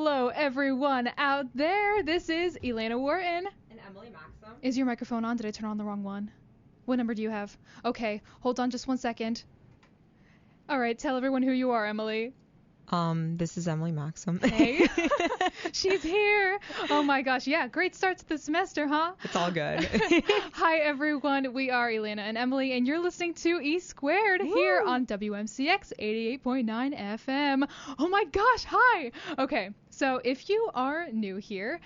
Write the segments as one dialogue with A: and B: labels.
A: Hello, everyone out there. This is Elena Wharton.
B: And Emily Maxim.
A: Is your microphone on? Did I turn on the wrong one? What number do you have? Okay, hold on just 1 second. All right, tell everyone who you are, Emily.
B: This is Emily Maxim.
A: Hey, she's here. Oh my gosh, yeah, great start to the semester, huh?
B: It's all good.
A: Hi, everyone. We are Elena and Emily, and you're listening to E Squared here on WMCX 88.9 FM. Oh my gosh, hi. Okay, so if you are new here,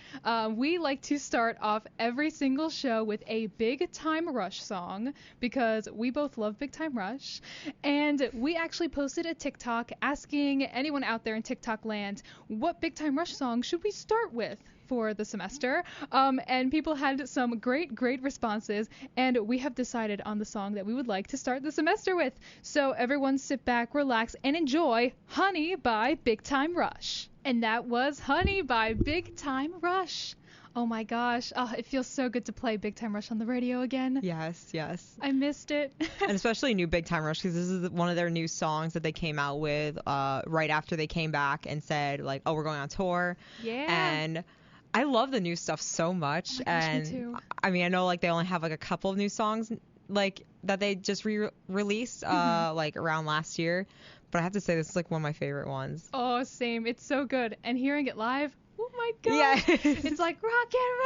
A: we like to start off every single show with a Big Time Rush song because we both love Big Time Rush. And we actually posted a TikTok asking anyone out there in TikTok land, what Big Time Rush song should we start with for the semester? And people had some great responses, and we have decided on the song that we would like to start the semester with. So everyone sit back, relax, and enjoy Honey by Big Time Rush. And that was Honey by Big Time Rush. Oh my gosh, it feels so good to play Big Time Rush on the radio again.
B: Yes.
A: I missed it.
B: And especially new Big Time Rush, because this is one of their new songs that they came out with right after they came back and said, like, oh, we're going on tour.
A: Yeah.
B: And I love the new stuff so much.
A: Oh my gosh,
B: and
A: me too.
B: I mean, I know like they only have like a couple of new songs like that they just released like around last year. But I have to say, this is like one of my favorite ones.
A: Oh, same. It's so good. And hearing it live, oh my gosh.
B: Yeah.
A: It's like rock and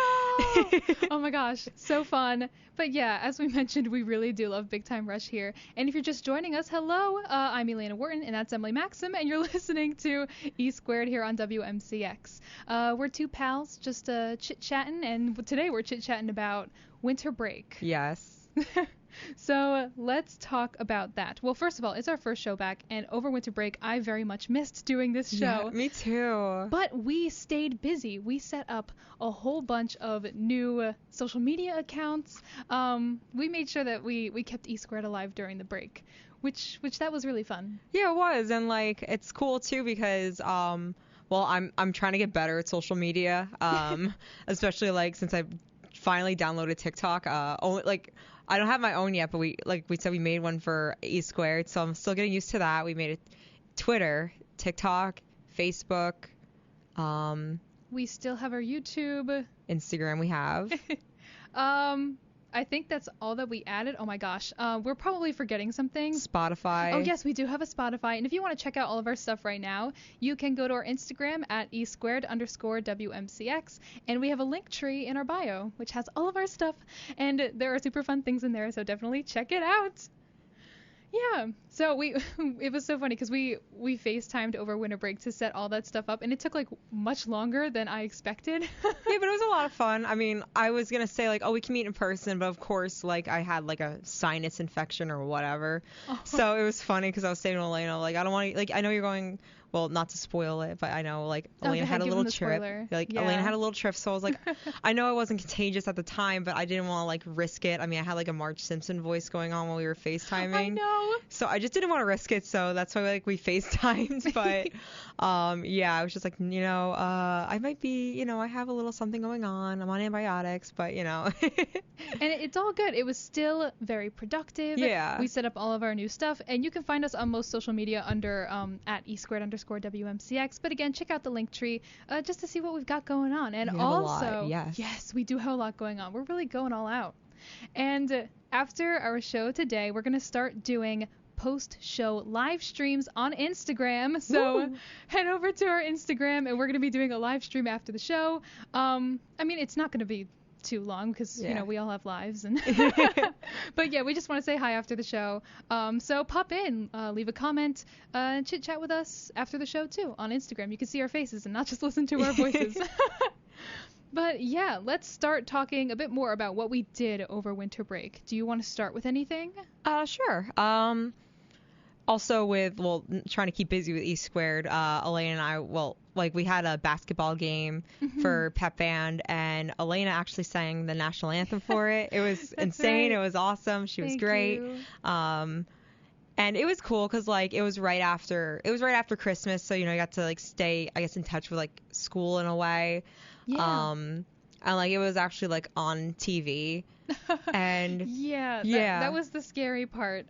A: roll. Oh my gosh. So fun. But yeah, as we mentioned, we really do love Big Time Rush here. And if you're just joining us, hello. I'm Elena Wharton, and that's Emily Maxim, and you're listening to E Squared here on WMCX. We're two pals just chit-chatting, and today we're chit-chatting about winter break.
B: Yes.
A: So let's talk about that. Well, first of all, it's our first show back, and over winter break, I very much missed doing this show.
B: Yeah, me too.
A: But we stayed busy. We set up a whole bunch of new social media accounts. We made sure that we kept E Squared alive during the break, which that was really fun.
B: Yeah, it was. And like it's cool too because well, I'm trying to get better at social media. Especially like since I finally downloaded TikTok. Only like I don't have my own yet, but we said we made one for E Squared, so I'm still getting used to that. We made it Twitter, TikTok, Facebook.
A: We still have our YouTube.
B: Instagram we have.
A: I think that's all that we added. Oh my gosh. We're probably forgetting something.
B: Spotify.
A: Oh yes, we do have a Spotify. And if you want to check out all of our stuff right now, you can go to our Instagram at e__WMCX. And we have a link tree in our bio, which has all of our stuff. And there are super fun things in there, so definitely check it out. Yeah, so it was so funny because we FaceTimed over winter break to set all that stuff up, and it took like much longer than I expected.
B: Yeah, but it was a lot of fun. I mean, I was gonna say like, oh, we can meet in person, but of course, like I had like a sinus infection or whatever, so it was funny because I was saying to Elena, like, I don't want to, like, I know you're going. Well, not to spoil it, but I know, like, Elena had a little trip. Like, yeah. Elena had a little trip, so I was like, I know I wasn't contagious at the time, but I didn't want to, like, risk it. I mean, I had, like, a Marge Simpson voice going on while we were FaceTiming.
A: I know.
B: So I just didn't want to risk it, so that's why, like, we FaceTimed. But, yeah, I was just like, you know, I might be, you know, I have a little something going on. I'm on antibiotics, but, you know.
A: And it's all good. It was still very productive.
B: Yeah.
A: We set up all of our new stuff, and you can find us on most social media under at e__WMCX. But again, check out the link tree just to see what we've got going on. And also, yes, we do have a lot going on. We're really going all out. And after our show today, we're going to start doing post-show live streams on Instagram. So head over to our Instagram, and we're going to be doing a live stream after the show. I mean, it's not going to be too long because you know we all have lives, and but yeah, we just want to say hi after the show. So pop in, leave a comment, and chit chat with us after the show too on Instagram. You can see our faces and not just listen to our voices. But yeah, let's start talking a bit more about what we did over winter break. Do you want to start with anything?
B: Sure. Also with, well, trying to keep busy with E Squared, Elena and I, well, like we had a basketball game for pep band, and Elena actually sang the national anthem for it. It was insane. Right. It was awesome. She was great. And it was cool because like it was right after Christmas, so you know you got to like stay, I guess, in touch with like school in a way. Yeah. and like it was actually like on TV. And
A: Yeah, that was the scary part.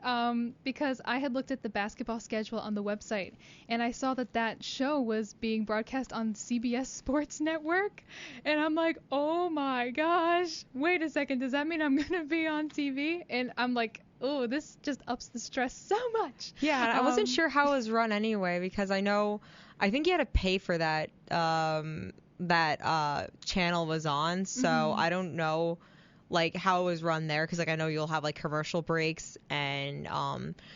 A: Because I had looked at the basketball schedule on the website, and I saw that show was being broadcast on CBS Sports Network, and I'm like, oh my gosh, wait a second, does that mean I'm gonna be on TV? And I'm like, oh, this just ups the stress so much.
B: Yeah, and I wasn't sure how it was run anyway, because I think you had to pay for that channel was on, so I don't know like how it was run there, because like I know you'll have like commercial breaks, and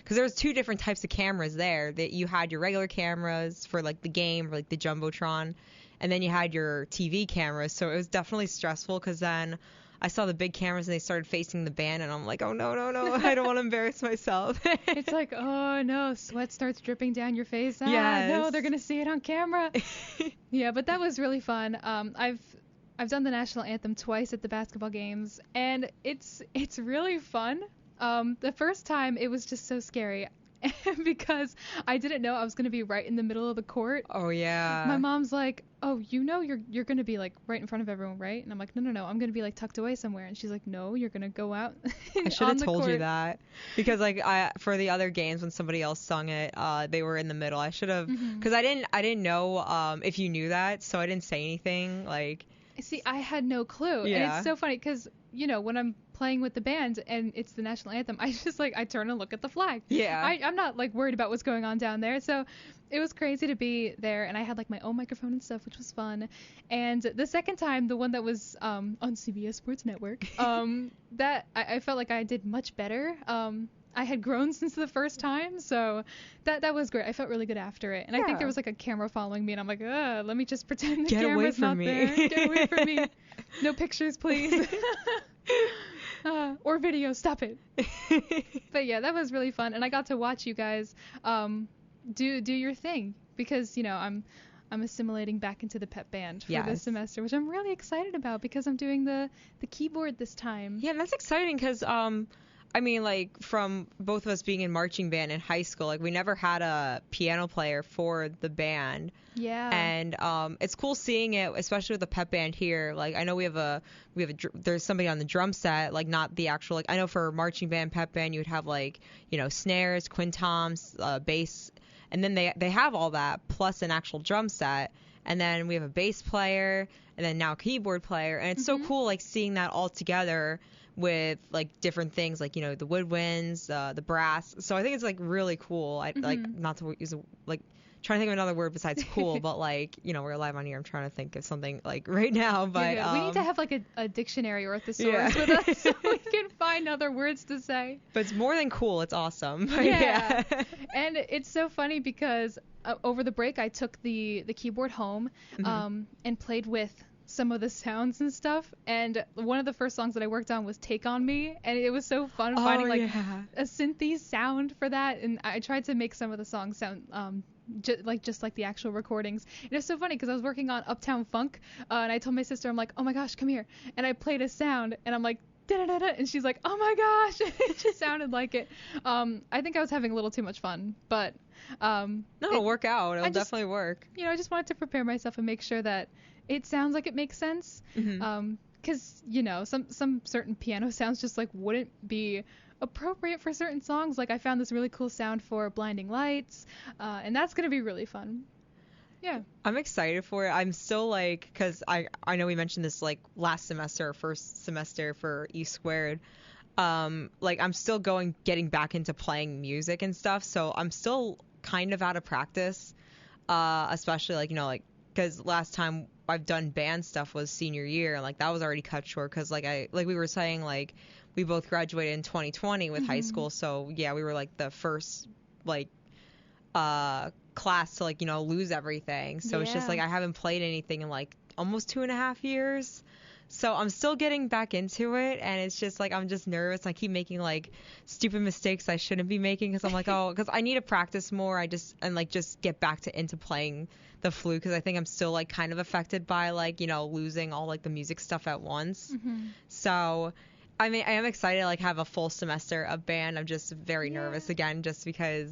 B: because there's two different types of cameras there. That you had your regular cameras for like the game, or like the jumbotron, and then you had your TV cameras. So it was definitely stressful, because then I saw the big cameras and they started facing the band, and I'm like, oh no, I don't want to embarrass myself.
A: It's like, oh no, sweat starts dripping down your face.
B: Yes.
A: No, they're gonna see it on camera. Yeah, but that was really fun. I've done the national anthem twice at the basketball games, and it's really fun. The first time it was just so scary because I didn't know I was going to be right in the middle of the court.
B: Oh yeah.
A: My mom's like, oh, you know you're going to be like right in front of everyone, right? And I'm like, no, I'm going to be like tucked away somewhere. And she's like, no, you're going to go out.
B: I should have told you that, because like for the other games when somebody else sung it, they were in the middle. I should have, because I didn't know if you knew that, so I didn't say anything. Like,
A: see, I had no clue.
B: Yeah.
A: And it's so funny because, when I'm playing with the band and it's the national anthem, I just I turn and look at the flag.
B: Yeah.
A: I'm not like worried about what's going on down there. So it was crazy to be there, and I had like my own microphone and stuff, which was fun. And the second time, the one that was on CBS Sports Network, that I felt like I did much better. I had grown since the first time, so that was great. I felt really good after it. And I think there was like a camera following me, and I'm like, let me just pretend the camera's not there. Get away from me. No pictures, please. Or video, stop it. But yeah, that was really fun, and I got to watch you guys do your thing, because I'm assimilating back into the pep band for this semester, which I'm really excited about, because I'm doing the keyboard this time.
B: Yeah, that's exciting, because I mean, like, from both of us being in marching band in high school, like, we never had a piano player for the band.
A: Yeah.
B: And it's cool seeing it, especially with the pep band here. Like, I know there's somebody on the drum set, like, not the actual, like, I know for marching band, pep band, you would have, like, snares, quintoms, bass, and then they have all that, plus an actual drum set. And then we have a bass player, and then now a keyboard player. And it's so cool, like, seeing that all together with like different things, like the woodwinds, the brass. So I think it's like really cool. I like, not to use like, trying to think of another word besides cool, but like we're live on here. I'm trying to think of something like right now, but
A: we need to have like a dictionary or a thesaurus with us, so we can find other words to say.
B: But it's more than cool. It's awesome.
A: Yeah. And it's so funny because over the break I took the keyboard home and played with some of the sounds and stuff, and one of the first songs that I worked on was Take On Me, and it was so fun finding like a synthy sound for that, and I tried to make some of the songs sound just like the actual recordings. And it was so funny because I was working on Uptown Funk, and I told my sister, I'm like, oh my gosh, come here, and I played a sound, and I'm like, da-da-da-da, and she's like, oh my gosh, it just sounded like it. I think I was having a little too much fun, but
B: it'll work out. It'll definitely work.
A: I just wanted to prepare myself and make sure that it sounds like it makes sense, because some certain piano sounds just like wouldn't be appropriate for certain songs. Like I found this really cool sound for Blinding Lights, and that's gonna be really fun. Yeah,
B: I'm excited for it. I'm still like, because I know we mentioned this like last semester or first semester for E Squared. Like I'm still getting back into playing music and stuff, so I'm still kind of out of practice, especially like because last time I've done band stuff was senior year, and like that was already cut short because like we were saying, like we both graduated in 2020 with high school, so yeah, we were like the first like class to like lose everything. So it's just like I haven't played anything in like almost 2.5 years. So I'm still getting back into it, and it's just like I'm just nervous. I keep making like stupid mistakes I shouldn't be making because I'm like, oh, because I need to practice more. Just get back into playing the flute, because I think I'm still like kind of affected by like losing all like the music stuff at once. So I mean, I am excited to like have a full semester of band. I'm just very nervous again, just because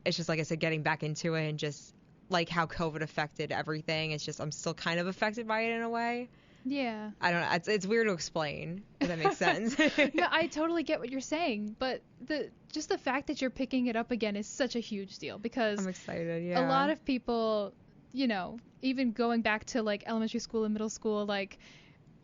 B: it's just like I said, getting back into it, and just like how COVID affected everything. It's just I'm still kind of affected by it in a way.
A: Yeah.
B: I don't know. It's weird to explain, if that makes sense.
A: No, I totally get what you're saying, but just the fact that you're picking it up again is such a huge deal because
B: I'm excited, yeah.
A: a lot of people, even going back to like elementary school and middle school, like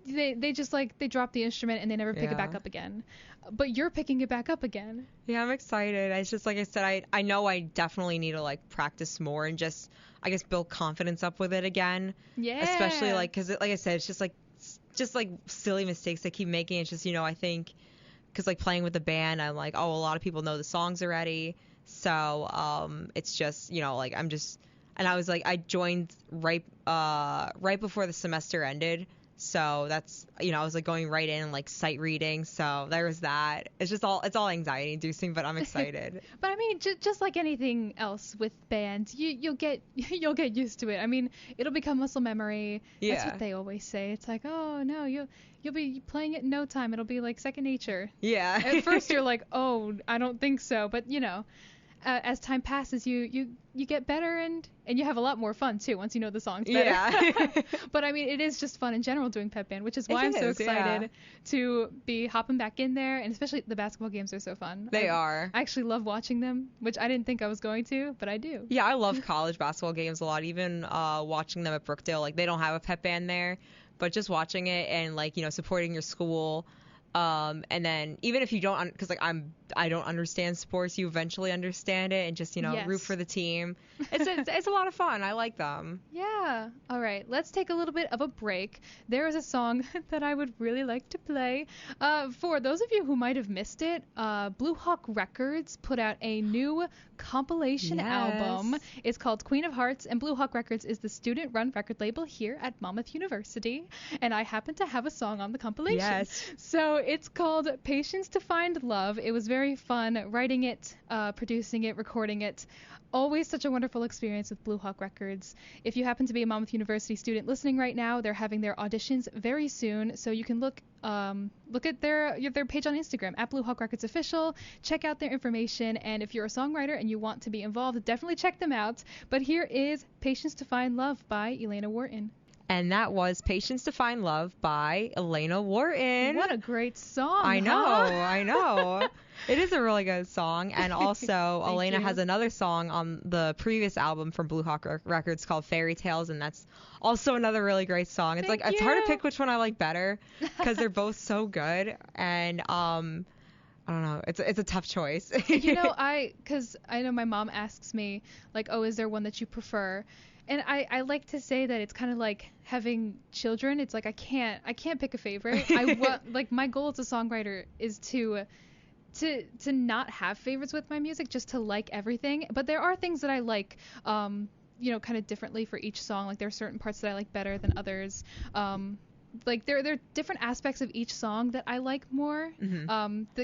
A: they just like they drop the instrument and they never pick it back up again. But you're picking it back up again.
B: Yeah, I'm excited. It's just like I said, I know I definitely need to like practice more and just I guess build confidence up with it again.
A: Yeah.
B: Especially like because like I said, it's just like silly mistakes I keep making. It's just I think because like playing with the band, I'm like, oh, a lot of people know the songs already, so it's just like I'm just and I was like I joined right before the semester ended. So that's, I was like going right in and like sight reading. So there was that. It's all anxiety inducing, but I'm excited.
A: But I mean, just like anything else with bands, you'll get used to it. I mean, it'll become muscle memory.
B: Yeah.
A: That's what they always say. It's like, oh no, you'll be playing it in no time. It'll be like second nature.
B: Yeah.
A: At first you're like, oh, I don't think so. But as time passes, you get better and you have a lot more fun too once you know the songs better.
B: Yeah.
A: But I mean, it is just fun in general doing pep band, which is why I'm so excited to be hopping back in there, and especially the basketball games are so fun.
B: They are.
A: I actually love watching them, which I didn't think I was going to, but I do.
B: Yeah, I love college basketball games a lot. Even watching them at Brookdale, like they don't have a pep band there, but just watching it and like supporting your school. And then even if you don't, because like I don't understand sports, you eventually understand it and just
A: Yes.
B: root for the team. It's a lot of fun. I like them.
A: Yeah. All right. Let's take a little bit of a break. There is a song that I would really like to play. For those of you who might have missed it, Blue Hawk Records put out a new compilation album. It's called Queen of Hearts, and Blue Hawk Records is the student-run record label here at Monmouth University. And I happen to have a song on the compilation.
B: Yes.
A: So it's called Patience to Find Love. It was very fun writing it, producing it, recording it. Always such a wonderful experience with Blue Hawk Records. If you happen to be a Monmouth University student listening right now, they're having their auditions very soon, so you can look at their page on Instagram at Blue Hawk Records Official. Check out their information, and if you're a songwriter and you want to be involved, definitely check them out. But here is Patience to Find Love by Elena Wharton.
B: And that was Patience to Find Love by Elena Wharton.
A: What a great song.
B: I know,
A: huh?
B: I know. It is a really good song. And also, Elena has another song on the previous album from Blue Hawk Records called Fairy Tales, and that's also another really great song. It's it's hard to pick which one I like better because they're both so good. And I don't know. It's a tough choice.
A: Because I know my mom asks me, like, oh, is there one that you prefer? And I like to say that it's kind of like having children. It's like I can't pick a favorite. Like my goal as a songwriter is to not have favorites with my music, just to like everything. But there are things that I like, kind of differently for each song. Like there are certain parts that I like better than others. Like there are different aspects of each song that I like more,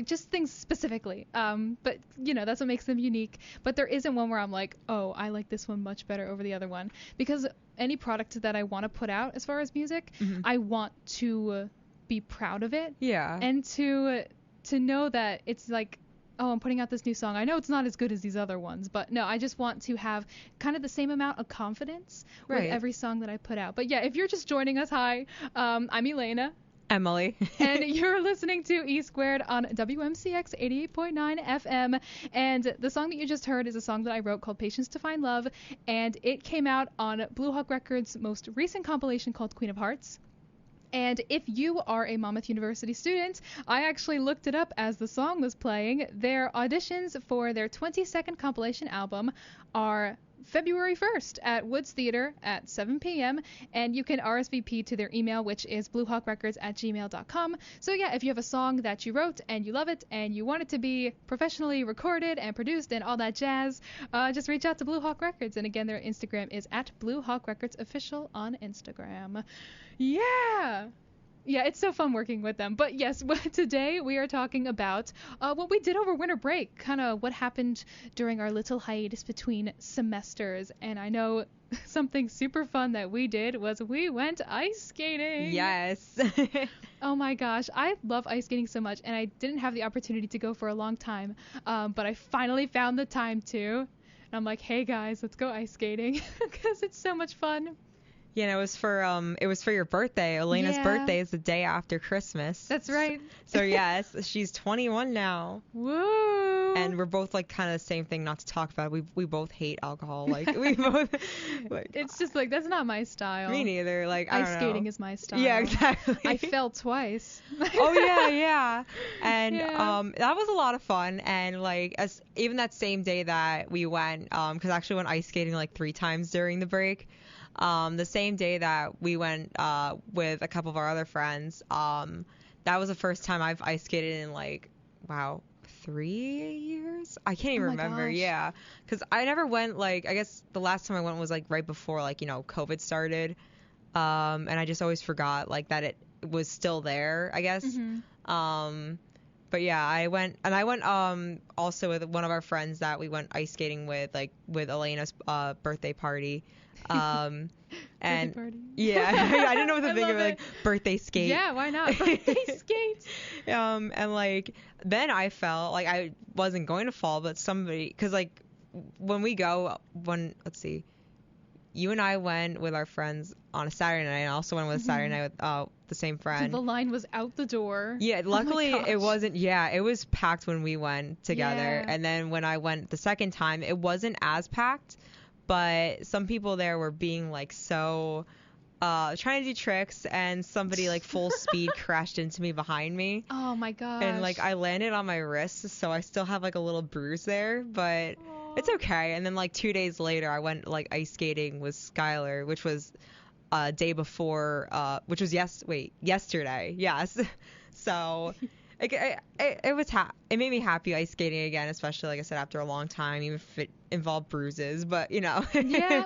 A: just things specifically. But that's what makes them unique. But there isn't one where I'm like, oh, I like this one much better over the other one, because any product that I want to put out as far as music, I want to be proud of it.
B: Yeah.
A: And to know that it's like, oh, I'm putting out this new song. I know it's not as good as these other ones, but no, I just want to have kind of the same amount of confidence with every song that I put out. But yeah, if you're just joining us, hi, I'm Elena.
B: Emily.
A: And you're listening to E Squared on WMCX 88.9 FM. And the song that you just heard is a song that I wrote called Patience to Find Love. And it came out on Blue Hawk Records' most recent compilation called Queen of Hearts. And if you are a Monmouth University student, I actually looked it up as the song was playing. Their auditions for their 22nd compilation album are February 1st at Woods Theater at 7 p.m. And you can RSVP to their email, which is bluehawkrecords@gmail.com. So yeah, if you have a song that you wrote and you love it and you want it to be professionally recorded and produced and all that jazz, just reach out to Blue Hawk Records. And again, their Instagram is at Blue Hawk Records Official on Instagram. Yeah, it's so fun working with them. But yes, today we are talking about what we did over winter break, kind of what happened during our little hiatus between semesters. And I know something super fun that we did was we went ice skating.
B: Yes.
A: Oh my gosh, I love ice skating so much, and I didn't have the opportunity to go for a long time, but I finally found the time to. And I'm like, hey guys, let's go ice skating because it's so much fun.
B: Yeah, it was for your birthday. Elena's
A: Yeah.
B: birthday is the day after Christmas.
A: That's right.
B: So yes, she's 21 now.
A: Woo!
B: And we're both like kind of the same thing, not to talk about. We both hate alcohol. Like we both like
A: It's just like that's not my style.
B: me neither. Like I
A: Ice
B: don't
A: skating
B: know.
A: is my style.
B: Yeah, exactly.
A: I fell twice.
B: Oh yeah. And
A: Yeah.
B: that was a lot of fun. And like as even that same day that we went, because I actually went ice skating like 3 times during the break. The same day that we went with a couple of our other friends, that was the first time I've ice skated in like, wow, 3 years? I can't even
A: Oh my
B: remember.
A: gosh.
B: Yeah, because I never went like, I guess the last time I went was like right before like, COVID started. And I just always forgot like that it was still there, I guess. But yeah, I went also with one of our friends that we went ice skating with, like with Elena's birthday party. And
A: Birthday party.
B: yeah, I didn't know what to
A: I
B: think of
A: love
B: like birthday skate.
A: Yeah, why not? Birthday skates.
B: And like then I felt like I wasn't going to fall, but somebody, cause like let's see, you and I went with our friends on a Saturday night. I also went with a Saturday night with the same friend.
A: The line was out the door.
B: Yeah, luckily it wasn't. Yeah, it was packed when we went together,
A: Yeah.
B: and then when I went the second time, it wasn't as packed, but some people there were being like so trying to do tricks, and somebody like full speed crashed into me behind me,
A: Oh my gosh.
B: and like I landed on my wrist, so I still have like a little bruise there, but it's okay. And then like 2 days later, I went like ice skating with Skylar, which was day before, which was yesterday. Yes. So it was it made me happy ice skating again, especially like I said after a long time, even if it involved bruises. But
A: Yeah.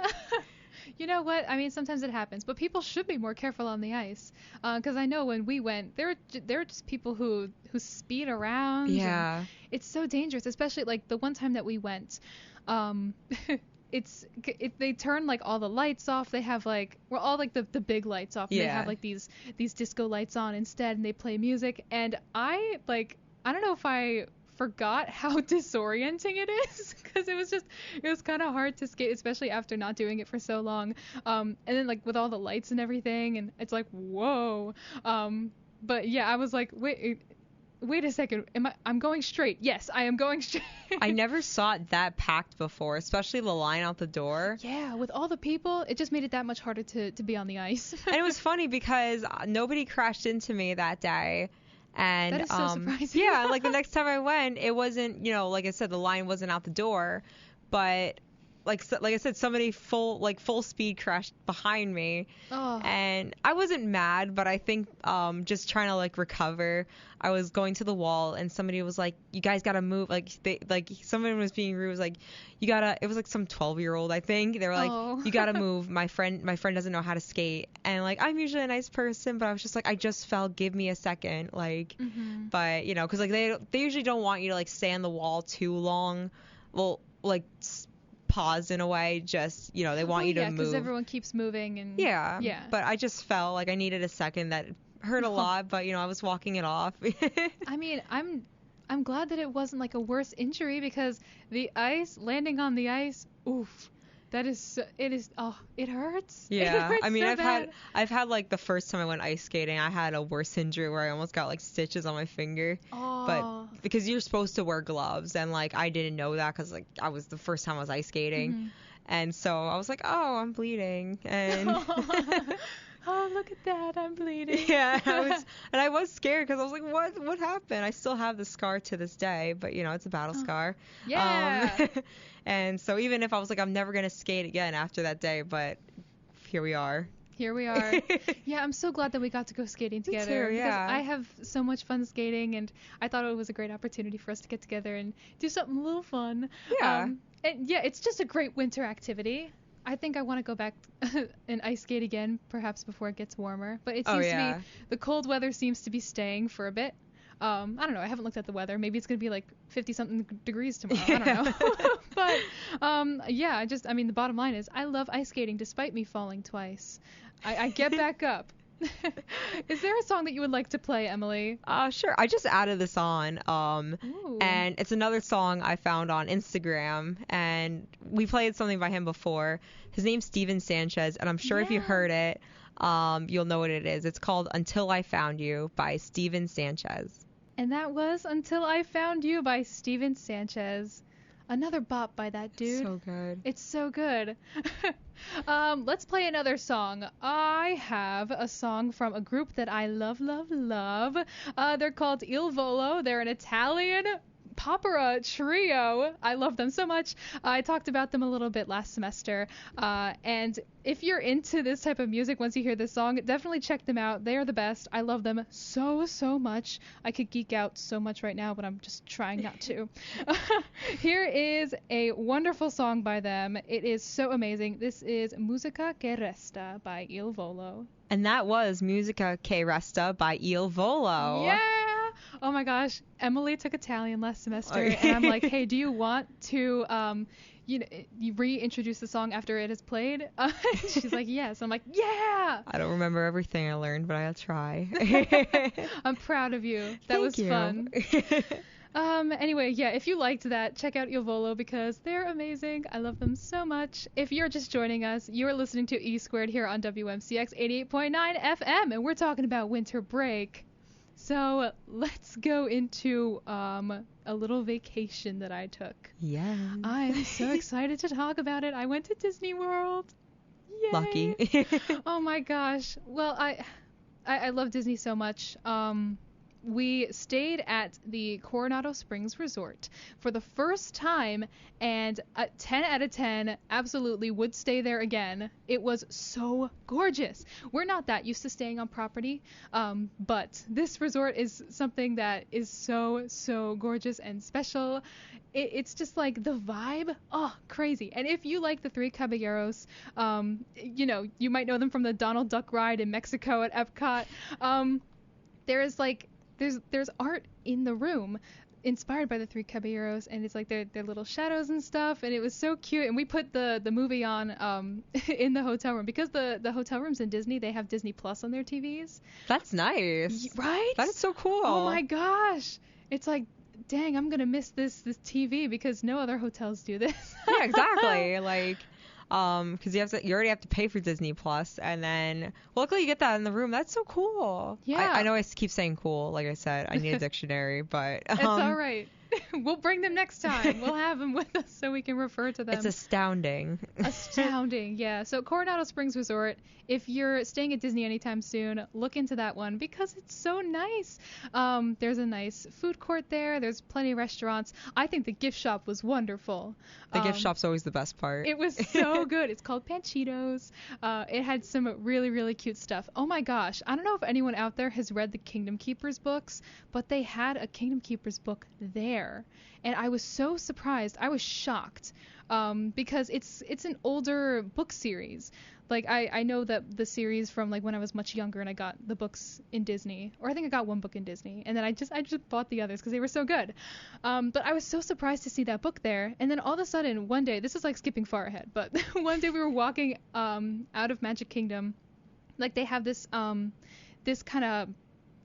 A: You know what? I mean, sometimes it happens, but people should be more careful on the ice. Because I know when we went, there were just people who speed around. and
B: Yeah.
A: it's so dangerous, especially like the one time that we went. They turn like all the lights off. They have like all like the big lights off. And They
B: Yeah.
A: have like these disco lights on instead, and they play music. And I don't know if I forgot how disorienting it is, because it was kind of hard to skate, especially after not doing it for so long. And then like with all the lights and everything, and it's like whoa. But yeah, I was like, wait a second, I'm going straight. Yes, I am going straight.
B: I never saw it that packed before, especially the line out the door.
A: Yeah, with all the people, it just made it that much harder to be on the ice.
B: And it was funny because nobody crashed into me that day. And
A: That is so surprising.
B: yeah, like the next time I went, it wasn't, like I said, the line wasn't out the door, but like I said, somebody full speed crashed behind me.
A: Oh.
B: And I wasn't mad, but I think just trying to like recover, I was going to the wall, and somebody was like, "You guys gotta move." Like someone was being rude. Was like, "You gotta." It was like some 12-year-old, I think. They were like,
A: Oh.
B: "You gotta move." My friend doesn't know how to skate, and like I'm usually a nice person, but I was just like, I just fell. Give me a second, like.
A: Mhm.
B: But because like they usually don't want you to like stay on the wall too long. Well, like. Pause in a way, just they want you to move.
A: because everyone keeps moving and
B: Yeah.
A: yeah.
B: But I just felt like I needed a second. That hurt a lot, but I was walking it off.
A: I mean, I'm glad that it wasn't like a worse injury, because the ice, landing on the ice, oof, it hurts. It
B: Yeah.
A: hurts
B: I mean,
A: so bad.
B: I've had like the first time I went ice skating, I had a worse injury where I almost got like stitches on my finger.
A: Oh.
B: But because you're supposed to wear gloves, and like I didn't know that, because like I was the first time I was ice skating.
A: Mhm.
B: And so I was like, oh, I'm bleeding. And
A: Oh, look at that, I'm bleeding.
B: yeah, I was scared, because I was like, what happened? I still have the scar to this day, but it's a battle scar.
A: Yeah.
B: And so even if I was like, I'm never gonna skate again after that day, but here we are.
A: Here we are. Yeah, I'm so glad that we got to go skating together.
B: too, yeah.
A: Because I have so much fun skating, and I thought it was a great opportunity for us to get together and do something a little fun.
B: Yeah.
A: And yeah, it's just a great winter activity. I think I want to go back and ice skate again, perhaps before it gets warmer. But it seems to be, the cold weather seems to be staying for a bit. I don't know. I haven't looked at the weather. Maybe it's going to be like 50-something degrees tomorrow. I don't know. But yeah, the bottom line is I love ice skating despite me falling twice. I get back up. Is there a song that you would like to play, Emily?
B: Sure. I just added this on.
A: Ooh.
B: And it's another song I found on Instagram, and we played something by him before. His name's Steven Sanchez, and I'm sure if you heard it, you'll know what it is. It's called Until I Found You by Steven Sanchez.
A: And that was Until I Found You by Steven Sanchez. Another bop by that dude.
B: So good.
A: It's so good. Let's play another song. I have a song from a group that I love, love, love. They're called Il Volo. They're an Italian popera trio. I love them so much. I talked about them a little bit last semester. And if you're into this type of music, once you hear this song, definitely check them out. They are the best. I love them so, so much. I could geek out so much right now, but I'm just trying not to. Here is a wonderful song by them. It is so amazing. This is Musica che resta by Il Volo.
B: And that was Musica che resta by Il Volo.
A: Yeah! Oh my gosh, Emily took Italian last semester, and I'm like, hey, do you want to, you reintroduce the song after it is played? She's like, yes. I'm like, yeah!
B: I don't remember everything I learned, but I'll try.
A: I'm proud of you. That
B: Thank
A: was
B: you.
A: fun. Anyway, yeah, if you liked that, check out Il Volo because they're amazing. I love them so much. If you're just joining us, you're listening to E Squared here on WMCX 88.9 FM, and we're talking about winter break. So let's go into a little vacation that I took.
B: Yeah.
A: I'm so excited to talk about it. I went to Disney World. Yay.
B: Lucky.
A: Oh my gosh. Well, I love Disney so much. We stayed at the Coronado Springs Resort for the first time, and 10 out of 10 absolutely would stay there again. It was so gorgeous. We're not that used to staying on property, but this resort is something that is so, so gorgeous and special. It's just like the vibe, crazy. And if you like the Three Caballeros, you might know them from the Donald Duck ride in Mexico at Epcot. There's art in the room inspired by the Three Caballeros, and it's like their little shadows and stuff, and it was so cute. And we put the movie on in the hotel room because the hotel rooms in Disney, they have Disney Plus on their TVs.
B: That's nice.
A: Right?
B: That is so cool.
A: Oh my gosh. It's like, dang, I'm gonna miss this TV because no other hotels do this.
B: Yeah, exactly. Like, because you already have to pay for Disney Plus, and then luckily you get that in the room. That's so cool.
A: Yeah.
B: I know I keep saying cool. Like I said, I need a dictionary, but
A: It's all right. We'll bring them next time. We'll have them with us so we can refer to them.
B: It's astounding.
A: Astounding, yeah. So Coronado Springs Resort, if you're staying at Disney anytime soon, look into that one because it's so nice. There's a nice food court there. There's plenty of restaurants. I think the gift shop was wonderful.
B: The gift shop's always the best part.
A: It was so good. It's called Panchitos. It had some really, really cute stuff. Oh my gosh. I don't know if anyone out there has read the Kingdom Keepers books, but they had a Kingdom Keepers book there. And I was so surprised. I was shocked because it's an older book series. Like I know that the series from like when I was much younger and I got the books in Disney, or I think I got one book in Disney, and then I just bought the others because they were so good. But I was so surprised to see that book there, and then all of a sudden one day, this is like skipping far ahead, but one day we were walking out of Magic Kingdom, like they have this this kind of,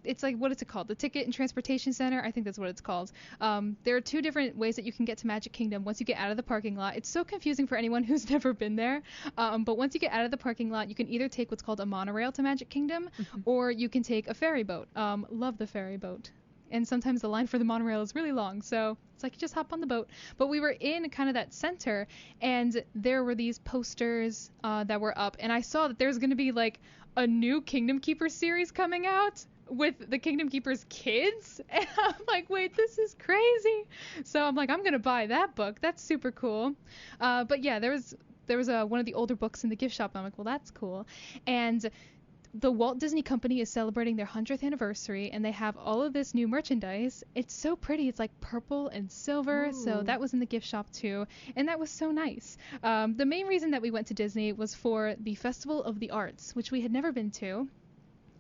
A: it's like, what is it called? The Ticket and Transportation Center? I think that's what it's called. There are two different ways that you can get to Magic Kingdom once you get out of the parking lot. It's so confusing for anyone who's never been there. But once you get out of the parking lot, you can either take what's called a monorail to Magic Kingdom, or you can take a ferry boat. Love the ferry boat. And sometimes the line for the monorail is really long, so it's like you just hop on the boat. But we were in kind of that center, and there were these posters that were up, and I saw that there's going to be like a new Kingdom Keepers series coming out with the Kingdom Keepers kids, and I'm like, wait, this is crazy. So I'm like, I'm gonna buy that book. That's super cool. But yeah, there was one of the older books in the gift shop. I'm like, well, that's cool. And the Walt Disney Company is celebrating their 100th anniversary, and they have all of this new merchandise. It's so pretty. It's like purple and silver. Ooh. So that was in the gift shop too, and that was so nice. The main reason that we went to Disney was for the Festival of the Arts, which we had never been to.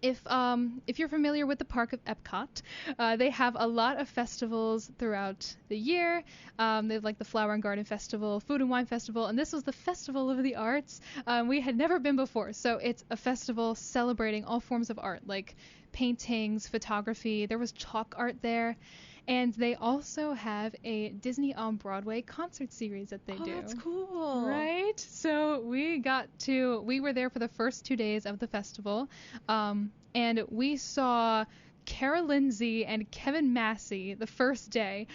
A: If you're familiar with the park of Epcot, they have a lot of festivals throughout the year. They have like the Flower and Garden Festival, Food and Wine Festival, and this was the Festival of the Arts. We had never been before, so it's a festival celebrating all forms of art, like paintings, photography. There was chalk art there. And they also have a Disney on Broadway concert series that they do.
B: Oh, that's cool.
A: Right? So we were there for the first 2 days of the festival, and we saw Cara Lindsay and Kevin Massey the first day.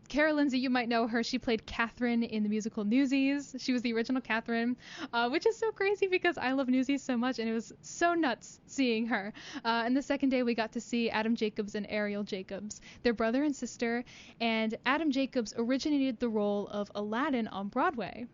A: Cara Lindsay, you might know her. She played Catherine in the musical Newsies. She was the original Catherine, which is so crazy because I love Newsies so much, and it was so nuts seeing her. And the second day, we got to see Adam Jacobs and Ariel Jacobs. They're brother and sister, and Adam Jacobs originated the role of Aladdin on Broadway.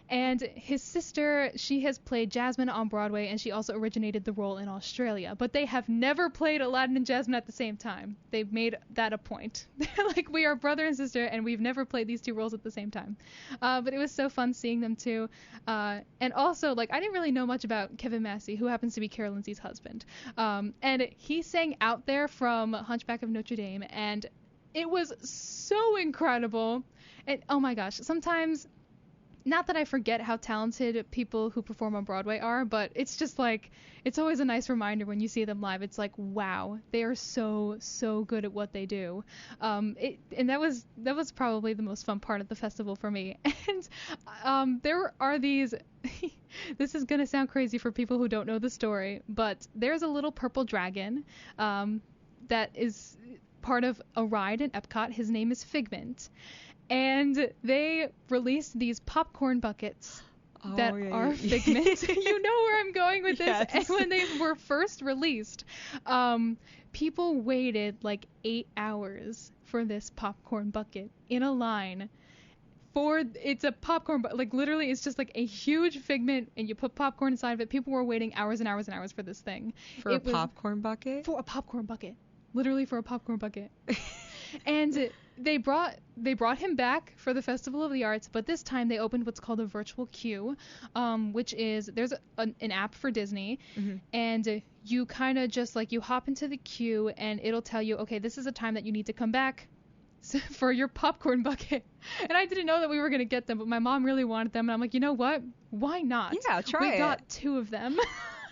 A: And his sister, she has played Jasmine on Broadway, and she also originated the role in Australia. But they have never played Aladdin and Jasmine at the same time. They've made that a point. They're like, we are brother and sister, and we've never played these two roles at the same time. But it was so fun seeing them too. And also, like, I didn't really know much about Kevin Massey, who happens to be Cara Lindsay's husband. And he sang Out There from Hunchback of Notre Dame, and it was so incredible. And oh my gosh, sometimes... Not that I forget how talented people who perform on Broadway are, but it's just like, it's always a nice reminder when you see them live. It's like, wow, they are so good at what they do. And that was probably the most fun part of the festival for me. And there are these, this is going to sound crazy for people who don't know the story, but there's a little purple dragon that is part of a ride in Epcot. His name is Figment. And they released these popcorn buckets that are Figment. You know where I'm going with this. Yes. And when they were first released, people waited like 8 hours for this popcorn bucket in a line. It's a popcorn, but like literally it's just like a huge Figment, and you put popcorn inside of it. People were waiting hours and hours and hours for this thing.
B: For a popcorn bucket?
A: For a popcorn bucket. Literally for a popcorn bucket. And they brought him back for the Festival of the Arts, but this time they opened what's called a virtual queue, which is there's an app for Disney, mm-hmm. and you kind of just like you hop into the queue and it'll tell you, okay, this is a time that you need to come back for your popcorn bucket. And I didn't know that we were going to get them, but my mom really wanted them, and I'm like, you know what? Why not?
B: Yeah, try it.
A: We got 2 of them.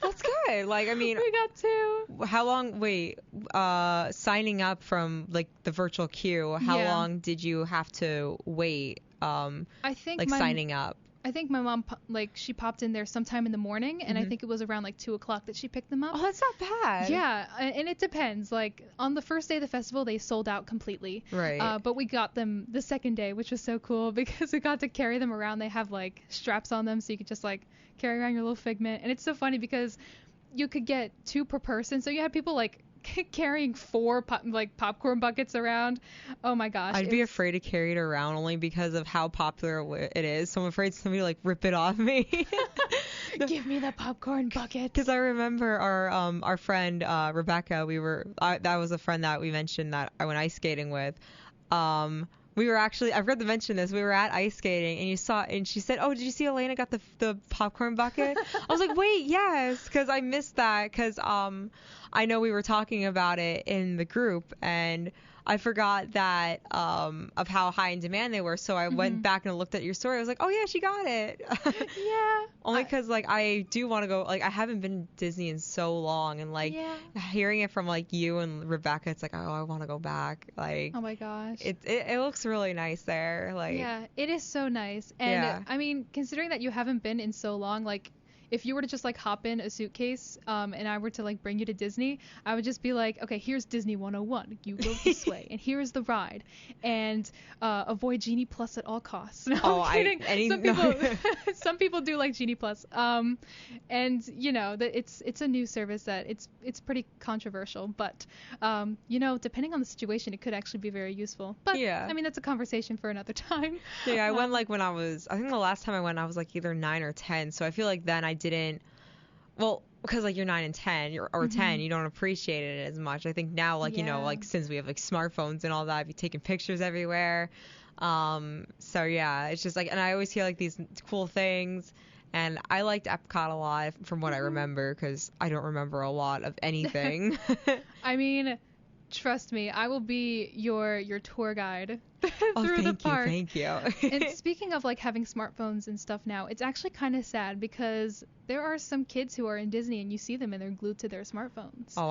B: That's good. Like, I mean,
A: we got 2.
B: How long? Wait, signing up from like the virtual queue. How long did you have to wait?
A: I think
B: like signing up.
A: I think my mom she popped in there sometime in the morning, and
B: mm-hmm.
A: I think it was around like 2:00 that she picked them up.
B: Oh, that's not bad.
A: Yeah, and it depends. Like on the first day of the festival, they sold out completely.
B: Right.
A: But we got them the second day, which was so cool because we got to carry them around. They have like straps on them, so you could just like carry around your little Figment. And it's so funny because you could get 2 per person, so you had people like carrying 4 popcorn buckets around. Oh my gosh.
B: I'd be afraid to carry it around only because of how popular it is. So I'm afraid somebody like rip it off me.
A: Give me the popcorn bucket.
B: Because I remember our friend Rebecca. That was a friend that we mentioned that I went ice skating with. We were actually, I forgot to mention this, we were at ice skating and she said, oh, did you see Elena got the popcorn bucket? I was like, wait, yes, because I missed that because I know we were talking about it in the group and I forgot that of how high in demand they were. So I mm-hmm. went back and looked at your story. I was like, oh yeah, she got it.
A: Yeah.
B: Only because like I do want to go. Like I haven't been to Disney in so long, and like hearing it from like you and Rebecca, it's like, oh, I want to go back. Like
A: oh my gosh.
B: It looks really nice there. Like
A: yeah, it is so nice. And I mean, considering that you haven't been in so long, like. If you were to just like hop in a suitcase and I were to like bring you to Disney, I would just be like, okay, here's Disney 101. You go this way, and here's the ride, and avoid Genie Plus at all costs. No, I'm kidding. Some people do like Genie Plus, and you know that it's a new service that it's pretty controversial, but you know, depending on the situation, it could actually be very useful. But I mean, that's a conversation for another time.
B: Yeah, I went like when I think the last time I went, I was like either 9 or 10, so I feel like then I didn't, well, because like you're 9 and 10 or mm-hmm. 10, you don't appreciate it as much. I think now, like, you know, like since we have like smartphones and all that, I've been taking pictures everywhere. So yeah, it's just like, and I always hear like these cool things And I liked Epcot a lot from what I remember, because I don't remember a lot of anything.
A: I mean, trust me, I will be your tour guide through the park.
B: Thank you.
A: And speaking of like having smartphones and stuff now, it's actually kind of sad because there are some kids who are in Disney and you see them and they're glued to their smartphones.
B: Oh,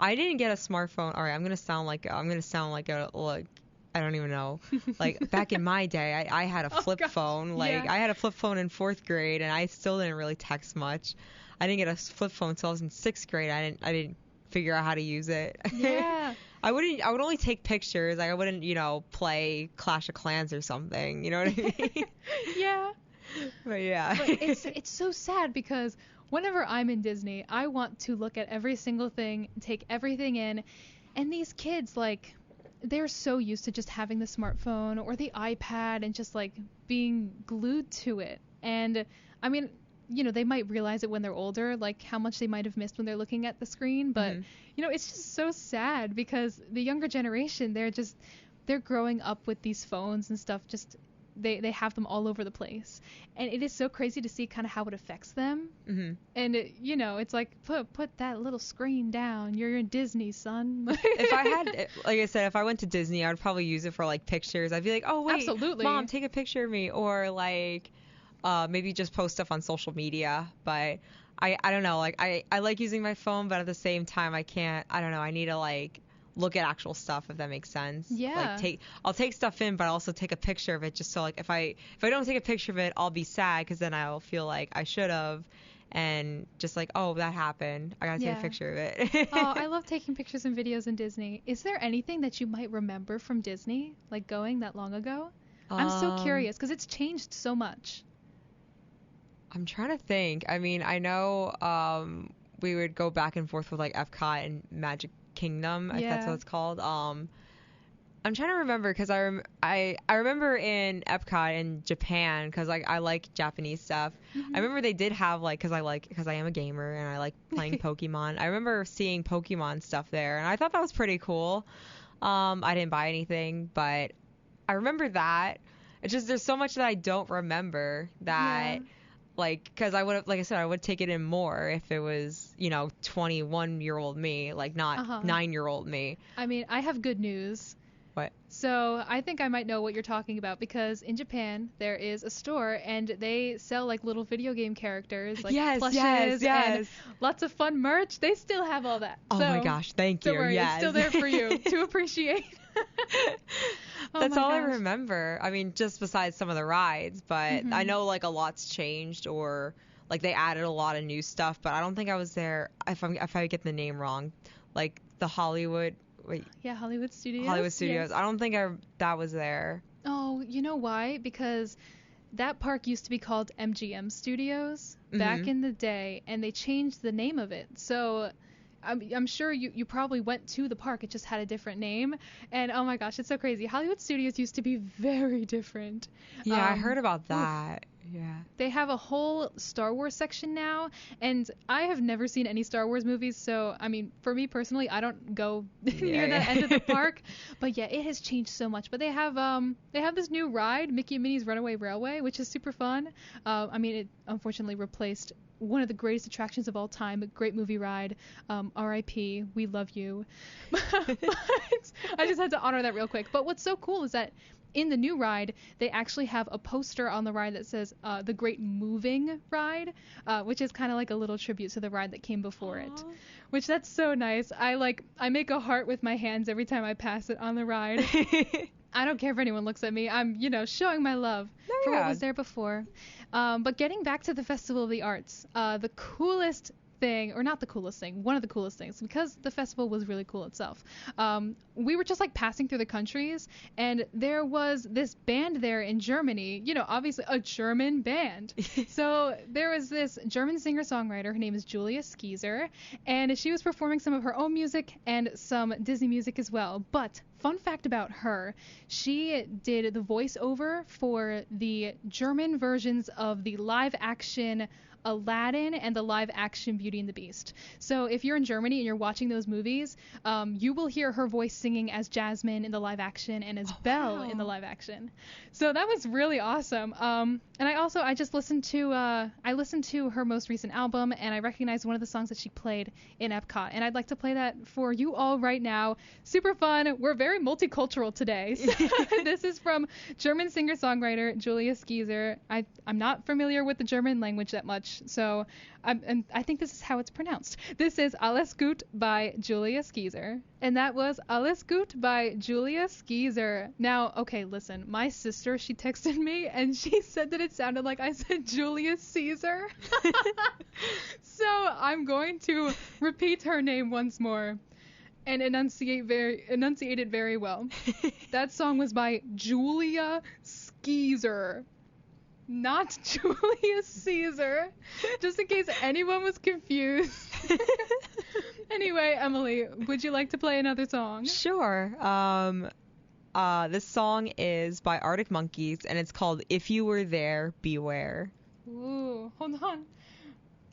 B: I didn't get a smartphone. All right, I'm gonna sound like I don't even know. Like back in my day, I had a flip phone. Like
A: yeah.
B: I had a flip phone in 4th grade, and I still didn't really text much. I didn't get a flip phone until I was in 6th grade. I didn't figure out how to use it.
A: Yeah.
B: I would only take pictures. Like I wouldn't, play Clash of Clans or something. You know what I mean?
A: Yeah.
B: But yeah.
A: But it's so sad because whenever I'm in Disney, I want to look at every single thing, take everything in, and these kids, like, they're so used to just having the smartphone or the iPad and just like being glued to it. And I mean, they might realize it when they're older, like how much they might have missed when they're looking at the screen. But, it's just so sad because the younger generation, they're growing up with these phones and stuff. Just they have them all over the place. And it is so crazy to see kind of how it affects them.
B: Mm-hmm.
A: And, it's like, put that little screen down. You're in Disney, son.
B: If I had, like I said, if I went to Disney, I would probably use it for like pictures. I'd be like, oh, wait,
A: absolutely.
B: Mom, take a picture of me. Or like, maybe just post stuff on social media. But I don't know. Like, I like using my phone, but at the same time, I don't know. I need to like look at actual stuff, if that makes sense.
A: Yeah.
B: Like I'll take stuff in, but I'll also take a picture of it, just so like if I don't take a picture of it, I'll be sad because then I'll feel like I should have, and just like, oh, that happened, I gotta take a picture of it.
A: Oh, I love taking pictures and videos in Disney. Is there anything that you might remember from Disney, like going that long ago? I'm so curious because it's changed so much.
B: I'm trying to think. I mean, I know we would go back and forth with like Epcot and Magic Kingdom, if that's what it's called. I'm trying to remember because I remember in Epcot in Japan, because like I like Japanese stuff.
A: Mm-hmm.
B: I remember they did have like, because I am a gamer and I like playing Pokemon. I remember seeing Pokemon stuff there, and I thought that was pretty cool. I didn't buy anything, but I remember that. It's just there's so much that I don't remember that. Like, because I would have, like I said, I would take it in more if it was, 21-year-old me, like not 9-year-old me.
A: I mean, I have good news.
B: What?
A: So I think I might know what you're talking about, because in Japan there is a store and they sell like little video game characters, like plushes and lots of fun merch. They still have all that.
B: Oh my gosh, thank you.
A: Don't worry, it's still there for you to appreciate.
B: That's all I remember. I mean, just besides some of the rides, but I know like a lot's changed, or like they added a lot of new stuff, but I don't think I was there. If I get the name wrong, like the Hollywood Studios.
A: Yes.
B: I don't think that was there.
A: Oh, you know why? Because that park used to be called MGM Studios back in the day, and they changed the name of it. So I'm sure you probably went to the park. It just had a different name. And oh my gosh, it's so crazy. Hollywood Studios used to be very different.
B: Yeah, I heard about that. Yeah.
A: They have a whole Star Wars section now, and I have never seen any Star Wars movies, so I mean, for me personally, I don't go near that end of the park. But yeah, it has changed so much. But they have this new ride, Mickey and Minnie's Runaway Railway, which is super fun. I mean, it unfortunately replaced one of the greatest attractions of all time, a great movie ride. R.I.P. We love you. But I just had to honor that real quick. But what's so cool is that in the new ride, they actually have a poster on the ride that says The Great Moving Ride, which is kind of like a little tribute to the ride that came before it. Which, that's so nice. I make a heart with my hands every time I pass it on the ride. I don't care if anyone looks at me. I'm, showing my love for what was there before. But getting back to the Festival of the Arts, the coolest thing, or not the coolest thing, one of the coolest things, because the festival was really cool itself. We were just like passing through the countries, and there was this band there in Germany, obviously a German band. So there was this German singer-songwriter, her name is Julia Skeezer, and she was performing some of her own music and some Disney music as well. But fun fact about her, she did the voiceover for the German versions of the live action Aladdin and the live action Beauty and the Beast. So if you're in Germany and you're watching those movies, you will hear her voice singing as Jasmine in the live action and as Belle in the live action. So that was really awesome. And I just listened to her most recent album, and I recognized one of the songs that she played in Epcot, and I'd like to play that for you all right now. Super fun. We're very multicultural today. So this is from German singer-songwriter Julia Skeezer. I'm not familiar with the German language that much, so I think this is how it's pronounced. This is Alles Gut by Julia Skeezer. And that was Alles Gut by Julia Skeezer. Now, okay, listen, my sister, she texted me and she said that it sounded like I said Julius Caesar. So I'm going to repeat her name once more and enunciate it very well. That song was by Julia Skeezer, not Julius Caesar, just in case anyone was confused. Anyway, Emily, would you like to play another song?
B: Sure. This song is by Arctic Monkeys, and it's called If You Were There, Beware.
A: Ooh, hold on.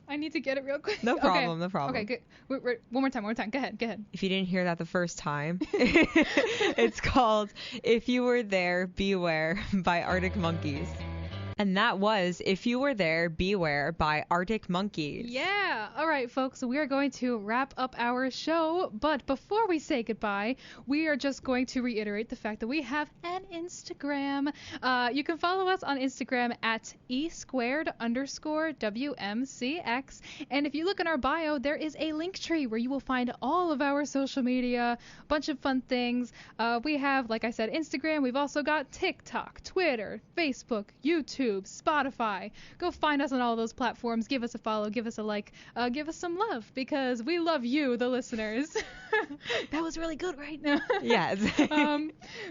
A: I need to get it real quick.
B: No problem,
A: okay.
B: no problem.
A: Okay, good. Wait, one more time. Go ahead.
B: If you didn't hear that the first time, it's called If You Were There, Beware by Arctic Monkeys. And that was If You Were There, Beware by Arctic Monkeys.
A: Yeah. All right, folks. We are going to wrap up our show. But before we say goodbye, we are just going to reiterate the fact that we have an Instagram. You can follow us on Instagram at e__WMCX. And if you look in our bio, there is a link tree where you will find all of our social media, a bunch of fun things. We have, like I said, Instagram. We've also got TikTok, Twitter, Facebook, YouTube, Spotify. Go find us on all those platforms. Give us a follow, give us a like, give us some love, because we love you, the listeners. That was really good, right?
B: Yes.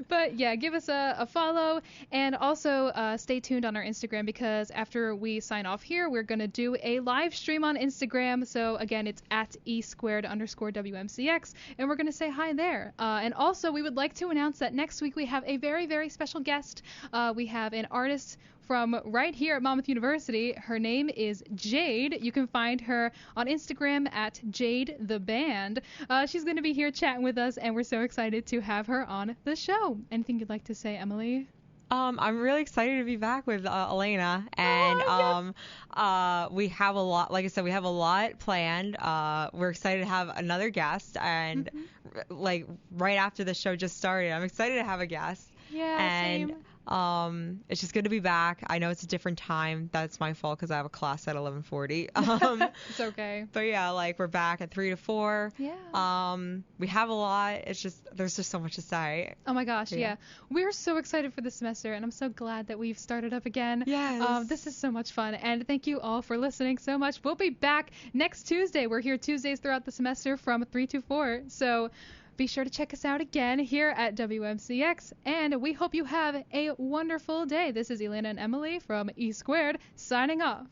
A: But yeah, give us a follow, and also stay tuned on our Instagram, because after we sign off here, we're going to do a live stream on Instagram. So again, it's at e__WMCX, and we're going to say hi there. And also, we would like to announce that next week we have a very, very special guest. We have an artist from right here at Monmouth University. Her name is Jade. You can find her on Instagram at Jade the Band. She's going to be here chatting with us, and we're so excited to have her on the show. Anything you'd like to say, Emily?
B: I'm really excited to be back with Elena, and we have a lot, like I said, we have a lot planned. We're excited to have another guest, and like right after the show just started, I'm excited to have a guest.
A: Yeah,
B: and
A: same.
B: It's just good to be back. I know it's a different time. That's my fault because I have a class at 11:40.
A: It's okay.
B: But yeah, like we're back at 3 to 4.
A: Yeah.
B: We have a lot. It's just there's just so much to say.
A: Oh my gosh, yeah. We're so excited for the semester, and I'm so glad that we've started up again.
B: Yes.
A: This is so much fun, and thank you all for listening so much. We'll be back next Tuesday. We're here Tuesdays throughout the semester from 3 to 4. So be sure to check us out again here at WMCX, and we hope you have a wonderful day. This is Elena and Emily from E Squared signing off.